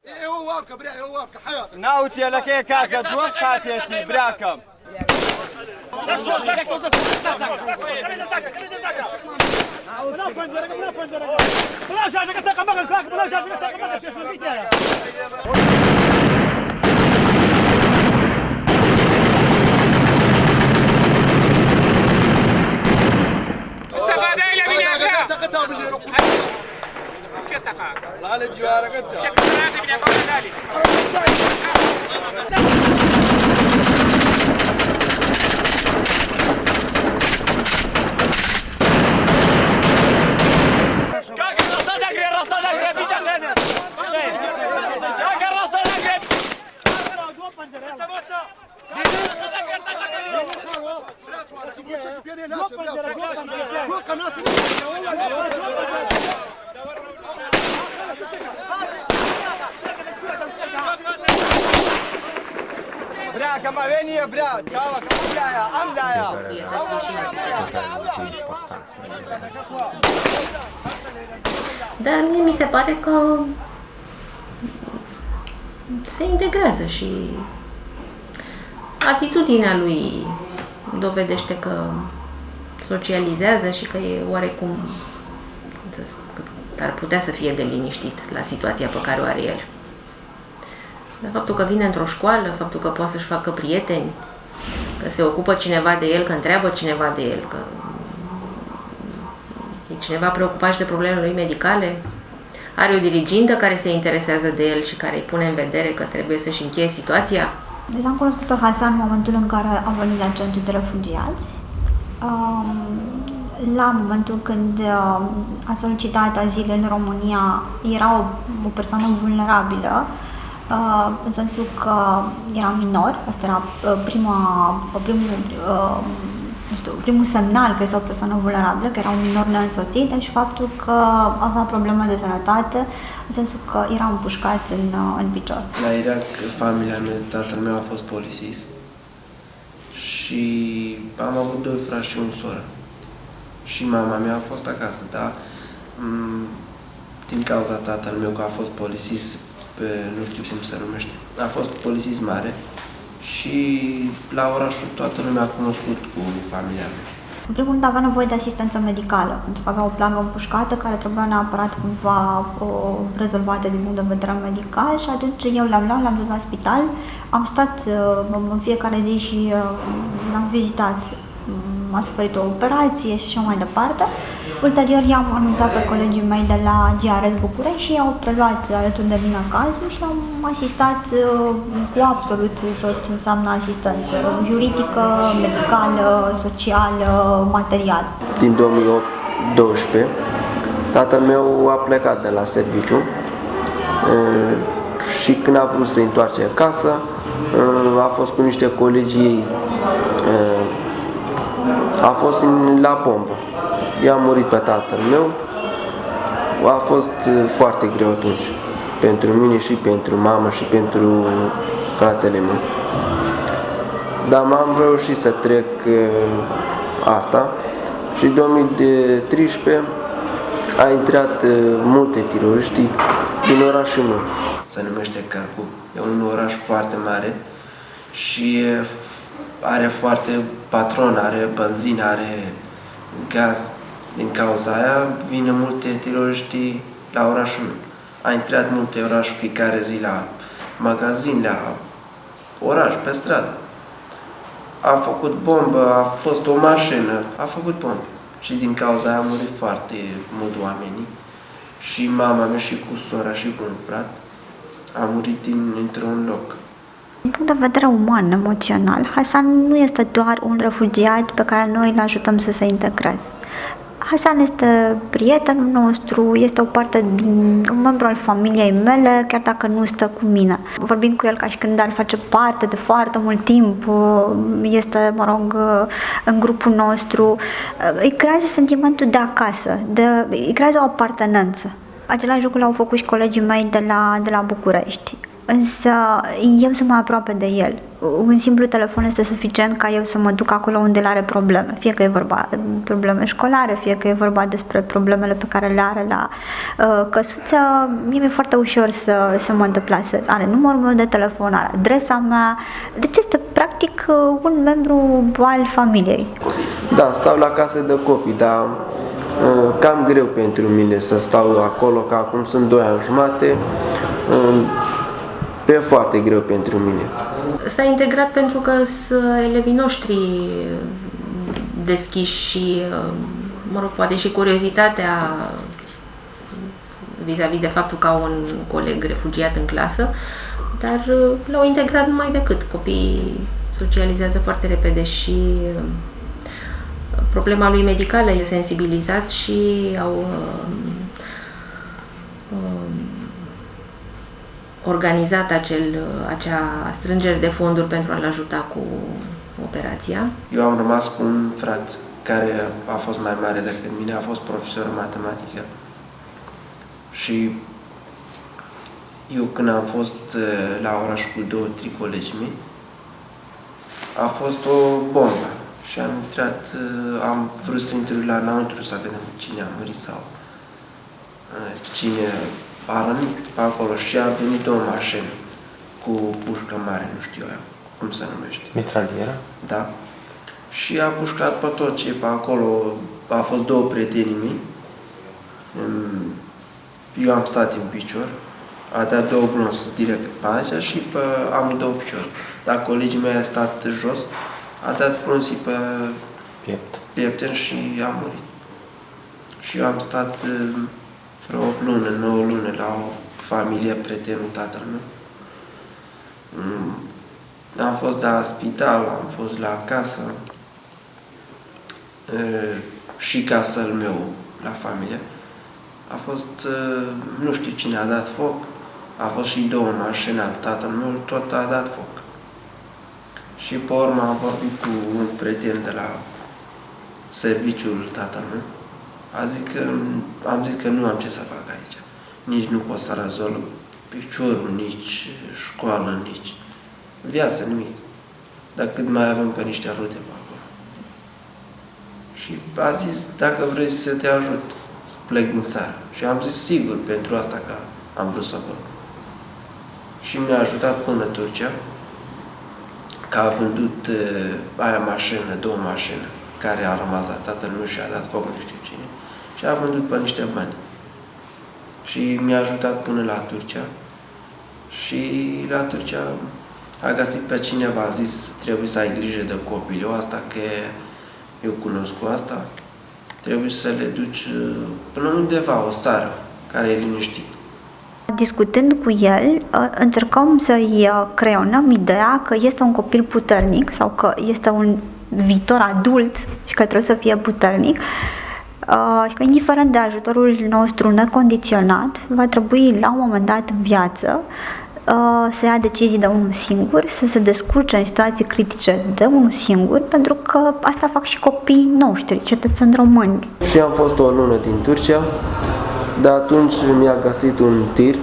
هو وابكه بريء هو وابكه حياتك ناوتي لك ايه كاكا توقعت يا سي براكم على ديوارك انت Braca, ma vieni a bra, ciao, amlaia. Dar mie mi se pare că se integrează și atitudinea lui dovedește că socializează și că e oarecum, ar putea să fie de liniștit la situația pe care o are el. Dar faptul că vine într-o școală, faptul că poate să-și facă prieteni, că se ocupă cineva de el, că întreabă cineva de el, că e cineva preocupat și de problemele lui medicale, are o dirigintă care se interesează de el și care îi pune în vedere că trebuie să-și încheie situația. L-am cunoscut pe Hasan în momentul în care a venit la centru de refugiați. La momentul când a solicitat azil în România, era o persoană vulnerabilă, în sensul că era minor. Asta era primul semnal că este o persoană vulnerabilă, că era un minor neînsoțit, deci faptul că avea probleme de sănătate, în sensul că era împușcat în picior. La Irak, familia mea, tatăl meu a fost polițist și am avut 2 frați și un soră. Și mama mea a fost acasă, dar din cauza tatăl meu că a fost polițist, nu știu cum se numește, a fost polițist mare și la orașul toată lumea a cunoscut cu familia mea. În primul rând avea nevoie de asistență medicală, pentru că avea o plagă împușcată care trebuia neapărat cumva rezolvată din punct de vedere medical și atunci eu l-am dus la spital, am stat în fiecare zi și l-am vizitat. A suferit o operație și așa mai departe. Ulterior i-am anunțat pe colegii mei de la GRS București și au preluat alături de mine cazul și am asistat cu absolut tot ce înseamnă asistență juridică, medicală, socială, materială. Din 2012, tatăl meu a plecat de la serviciu și când a vrut să se întoarce acasă, a fost cu niște colegi ei, a fost la pompă. I-a murit pe tatăl meu. A fost foarte greu atunci. Pentru mine și pentru mamă și pentru fratele meu. Dar m-am reușit să trec asta și în 2013 a intrat multe teroriști din orașul meu. Se numește Carcu. E un oraș foarte mare și are foarte patron, are benzină, are gaz. Din cauza aia vine multe teroriști la orașul meu. A intrat multe oraș fiecare zi la magazin, la oraș, pe stradă. A făcut bombă, a fost o mașină, a făcut bombă. Și din cauza aia a murit foarte mult oameni. Și mama mea și cu sora și cu un frat a murit într-un loc. Din punct de vedere uman, emoțional, Hasan nu este doar un refugiat pe care noi îl ajutăm să se integreze. Hasan este prietenul nostru, este o parte un membru al familiei mele, chiar dacă nu stă cu mine. Vorbim cu el ca și când ar face parte de foarte mult timp, este, în grupul nostru. Îi creează sentimentul de acasă, îi creează o apartenență. Același lucru l-au făcut și colegii mei de la București. însă eu sunt mai aproape de el. Un simplu telefon este suficient ca eu să mă duc acolo unde el are probleme, fie că e vorba de probleme școlare, fie că e vorba despre problemele pe care le are la căsuță. Mie mi-e foarte ușor să mă deplasez. Are numărul meu de telefon, are adresa mea, deci este practic un membru al familiei. Da, stau la casă de copii, dar cam greu pentru mine să stau acolo, că acum sunt 2 ani jumate, e foarte greu pentru mine. S-a integrat pentru că sunt elevii noștri deschiși și, mă rog, poate și curiozitatea vis-a-vis de faptul că au un coleg refugiat în clasă, dar l-au integrat numai decât. Copiii socializează foarte repede și problema lui medicală e sensibilizat și au organizat acea strângere de fonduri pentru a-l ajuta cu operația. Eu am rămas cu un frate care a fost mai mare decât mine, a fost profesor matematică. Și eu când am fost la oraș cu 2-3 colegii mei, a fost o bombă. Și am intrat, am vrut să intru la înăuntru să vedem cine a murit sau cine a rănit pe acolo și a venit o mașină cu pușcă mare, nu știu eu cum se numește. Mitraliera? Da. Și a pușcat pe tot ce e pe acolo. A fost 2 prietenii mei. Eu am stat în picior. A dat 2 blons direct pe aici și pe amândouă picior. Dar colegii mei a stat jos, a dat blonsii pe piepten și a murit. Și eu am stat vreo 8 luni, 9 luni la o familie, prietenul tatăl meu. Am fost la spital, am fost la casă și casăl meu la familie. A fost, nu știu cine a dat foc, a fost și 2 mașini al tatăl meu, tot a dat foc. Și pe urmă am vorbit cu un prieten de la serviciul tatăl meu. Am zis că nu am ce să fac aici. Nici nu pot să rezolv piciorul, nici școală, nici viață, nimic. Dar cât mai avem pe niște rude pe acolo. Și a zis, dacă vrei să te ajut, plec din țară. Și am zis, sigur, pentru asta că am vrut să văd. Și mi-a ajutat până Turcia, că a vândut aia mașină, 2 mașini, care a rămas la tatăl meu și a dat foc, nu știu cine. Și a vândut pe niște bani. Și mi-a ajutat până la Turcia. Și la Turcia a găsit pe cineva, a zis, trebuie să ai grijă de copilul ăsta, că eu cunosc cu asta. Trebuie să le duci până undeva, o sară, care e liniștit. Discutând cu el, încercăm să-i creionăm ideea că este un copil puternic sau că este un viitor adult și că trebuie să fie puternic și că indiferent de ajutorul nostru necondiționat, va trebui la un moment dat în viață să ia decizii de unul singur, să se descurce în situații critice de unul singur, pentru că asta fac și copiii noștri, cetățeni români. Și am fost o lună din Turcia, de atunci mi-a găsit un tir.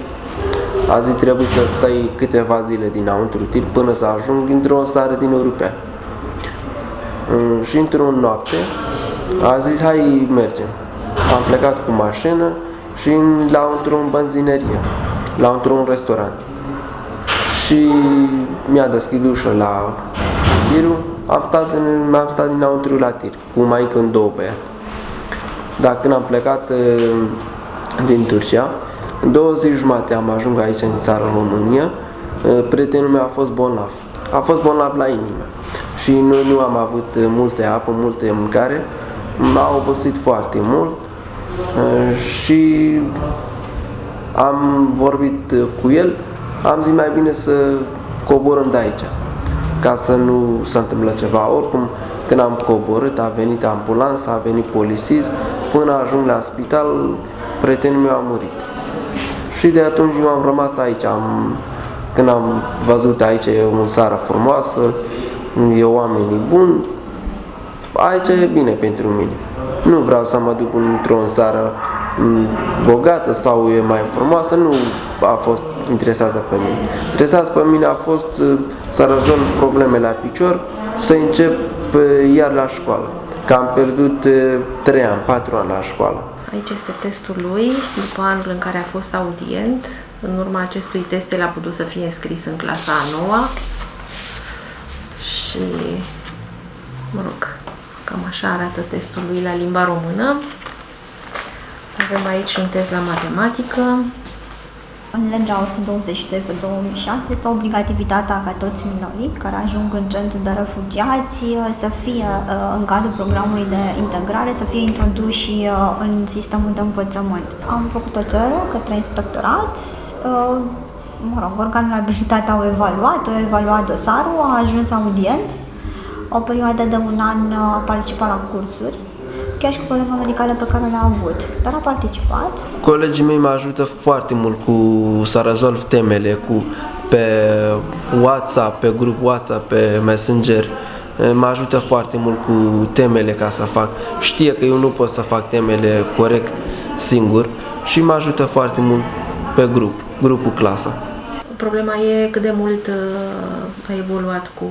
A zis, trebuie să stai câteva zile dinăuntru tir până să ajung într-o țară din European. Și într-o noapte a zis, hai mergem. Am plecat cu mașină și într-o benzinerie, într-un restaurant. Și mi-a deschis ușa la tirul, am stat dinăuntru la tir, cu mai când 2 băiat. Dar când am plecat din Turcia, în 2 zile jumate am ajuns aici în țară, în România, prietenul meu a fost bolnav. A fost bolnav la inimă și noi nu am avut multe apă, multe mâncare, m-a obosit foarte mult și am vorbit cu el, am zis mai bine să coborâm de aici, ca să nu se întâmple ceva. Oricum, când am coborât, a venit ambulanța, a venit polițist, până ajung la spital, prietenul meu a murit. Și de atunci eu am rămas aici. Când am văzut aici e o țară frumoasă, e oamenii buni, aici e bine pentru mine. Nu vreau să mă duc într-o țară bogată sau e mai frumoasă, nu a fost interesează pe mine. Interesează pe mine a fost să rezolv probleme la picior, să încep iar la școală. Că am pierdut 3 ani, 4 ani la școală. Aici este testul lui, după anul în care a fost audient. În urma acestui test el a putut să fie înscris în clasa a 9-a. Și, mă rog, cam așa arată testul lui la limba română. Avem aici un test la matematică. În legea 122 pe 2006 este obligativitatea ca toți minorii care ajung în centru de refugiați să fie, în cadrul programului de integrare, să fie introduși în sistemul de învățământ. Am făcut o cerere către inspectorat, organele abilitate au evaluat dosarul, a ajuns audient, o perioadă de 1 an a participat la cursuri, chiar și cu probleme medicale pe care le-a avut, dar a participat. Colegii mei mă ajută foarte mult să rezolv temele pe WhatsApp, pe grup WhatsApp, pe Messenger. Mă ajută foarte mult cu temele ca să fac. Știe că eu nu pot să fac temele corect singur și mă ajută foarte mult pe grupul clasă. Problema e cât de mult a evoluat cu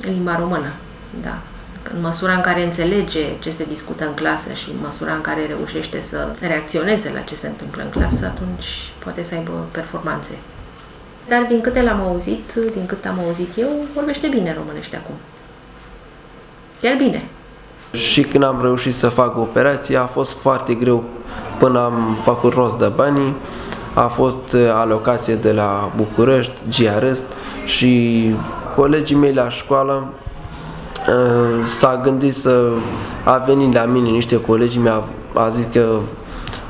limba română, da. În măsura în care înțelege ce se discută în clasă și în măsura în care reușește să reacționeze la ce se întâmplă în clasă, atunci poate să aibă performanțe. Dar din câte l-am auzit, din cât am auzit eu, vorbește bine românește acum. Chiar bine. Și când am reușit să fac operația, a fost foarte greu până am făcut rost de banii. A fost alocație de la București, GRS și colegii mei la școală s-a gândit a venit la mine niște colegi, a zis că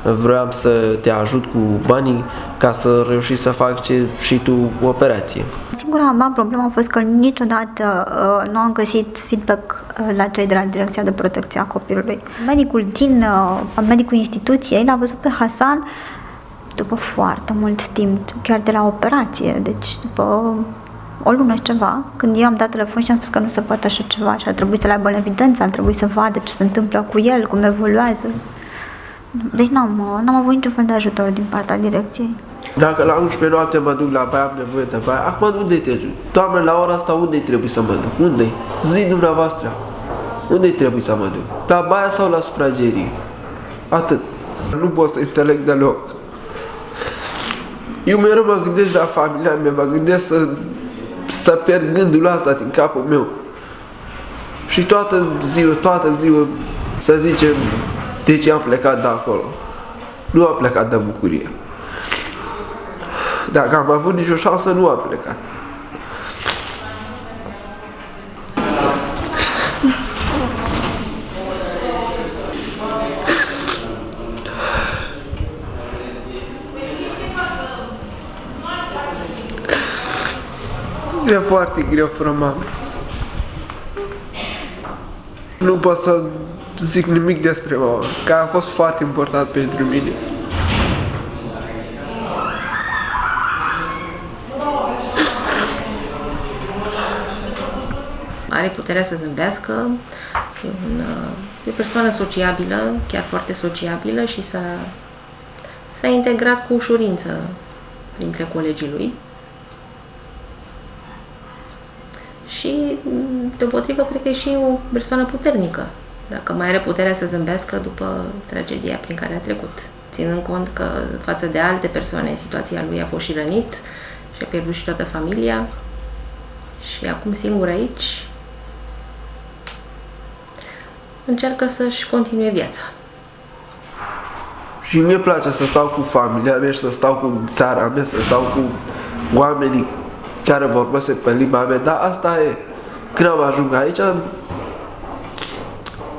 vreau să te ajut cu banii ca să reușești să fac și tu operație. Singura mea problemă a fost că niciodată nu am găsit feedback la cei de la Direcția de Protecție a Copilului. Medicul instituției l-a văzut pe Hasan după foarte mult timp, chiar de la operație, deci după o lună și ceva, când eu am dat telefon și am spus că nu se poate așa ceva și ar trebui să le aibă în evidență, ar trebui să vadă ce se întâmplă cu el, cum evoluează. Deci n-am avut niciun fel de ajutor din partea direcției. Dacă la 11 noapte mă duc la baie, am nevoie de baie, acum unde te duci? Doamne, la ora asta unde trebuie să mă duc? Unde-i? Zi dumneavoastră. Unde trebuie să mă duc? La baia sau la sufragerie? Atât. Nu pot să înțeleg deloc. Eu mereu mă gândesc la familia mea, mă gândesc să pierd gândul ăsta din capul meu. Și toată ziua, să zicem, de ce am plecat de acolo. Nu am plecat de bucurie. Dacă am avut nicio șansă, nu am plecat. E foarte greu fără mamă. Nu pot să zic nimic despre mama, că a fost foarte important pentru mine. Are puterea să zâmbească, e o persoană sociabilă, chiar foarte sociabilă și s-a integrat cu ușurință printre colegii lui. Și, deopotrivă, cred că e și o persoană puternică, dacă mai are puterea să zâmbească după tragedia prin care a trecut. Ținând cont că, față de alte persoane, în situația lui a fost și rănit și a pierdut și toată familia și acum singur aici încearcă să-și continue viața. Și mie place să stau cu familia mea și să stau cu țara mea, să stau cu oamenii care vorbesc pe limba mea, dar asta e. Când am ajuns aici,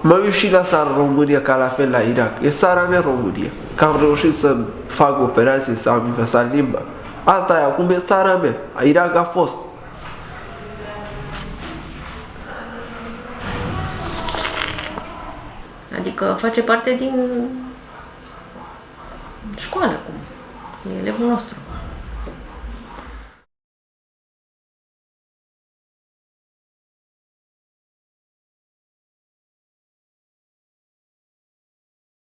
mă uit și la țara România, ca la fel la Irak. E țara mea România. Că am reușit să fac operații, să am învățat limba. Asta e, acum e țara mea. Irak a fost. Adică face parte din școală acum. E elevul nostru.